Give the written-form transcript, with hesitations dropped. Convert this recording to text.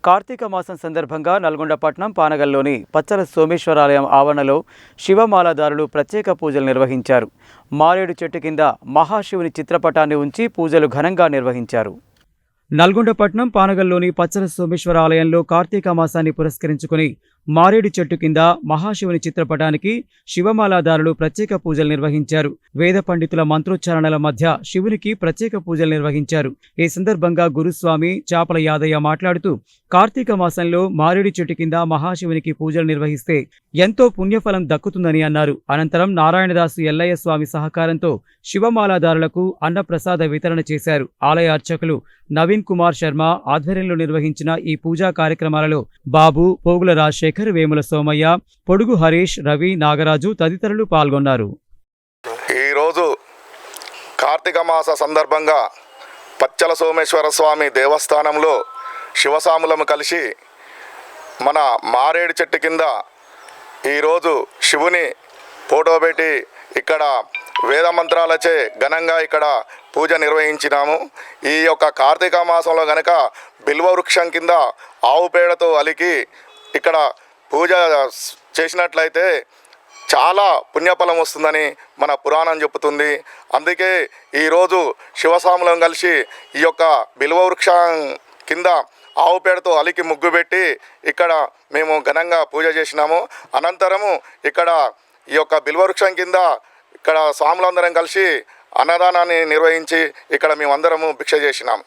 కార్తీక మాసం సందర్భంగా నల్గొండ పట్టణం పానగల్లోని పచ్చల సోమేశ్వరాలయం ఆవరణలో శివమాలాదారులు ప్రత్యేక పూజలు నిర్వహించారు. మారేడు చెట్టు కింద మహాశివుని చిత్రపటాన్ని ఉంచి పూజలు ఘనంగా నిర్వహించారు. నల్గొండ పట్టణం పానగల్లోని పచ్చల సోమేశ్వర ఆలయంలో కార్తీక మాసాన్ని పురస్కరించుకుని మారేడు చెట్టు కింద మహాశివుని చిత్రపటానికి శివమాలాదారులు ప్రత్యేక పూజలు నిర్వహించారు. వేద పండితుల మంత్రోచ్చారణల మధ్య శివునికి ప్రత్యేక పూజలు నిర్వహించారు. ఈ సందర్భంగా గురుస్వామి చాపల యాదయ్య మాట్లాడుతూ కార్తీక మాసంలో మారేడు చెట్టు కింద మహాశివునికి పూజలు నిర్వహిస్తే ఎంతో పుణ్యఫలం దక్కుతుందని అన్నారు. అనంతరం నారాయణదాసు ఎల్లయ్య స్వామి సహకారంతో శివమాలాదారులకు అన్నప్రసాద వితరణ చేశారు. ఆలయ అర్చకులు నవీన్ కుమార్ శర్మ ఆధ్వర్యంలో నిర్వహించిన ఈ పూజా కార్యక్రమాలలో బాబు, పోగుల రాజశేఖర్, వేముల సోమయ్య, పొడుగు హరీష్, రవి, నాగరాజు తదితరులు పాల్గొన్నారు. ఈరోజు కార్తీక మాస సందర్భంగా పచ్చల సోమేశ్వర స్వామి దేవస్థానంలో శివసాములము కలిసి మన మారేడు చెట్టు కింద ఈరోజు శివుని ఫోటో పెట్టి ఇక్కడ వేద మంత్రాలచే ఘనంగా ఇక్కడ పూజ నిర్వహించినాము. ఈ యొక్క కార్తీక మాసంలో గనక బిల్వ వృక్షం కింద ఆవు పేడతో అలికి ఇక్కడ పూజ చేసినట్లయితే చాలా పుణ్యఫలం వస్తుందని మన పురాణం చెబుతుంది. అందుకే ఈరోజు శివసాములం కలిసి ఈ యొక్క బిల్వ వృక్షం కింద ఆవు పేడతో అలికి ముగ్గు పెట్టి ఇక్కడ మేము ఘనంగా పూజ చేసినాము. అనంతరము ఇక్కడ ఈ యొక్క బిల్వ వృక్షం కింద ఇక్కడ స్వాములందరం కలిసి అన్నదానాన్ని నిర్వహించి ఇక్కడ మేమందరము భిక్ష చేసినాము.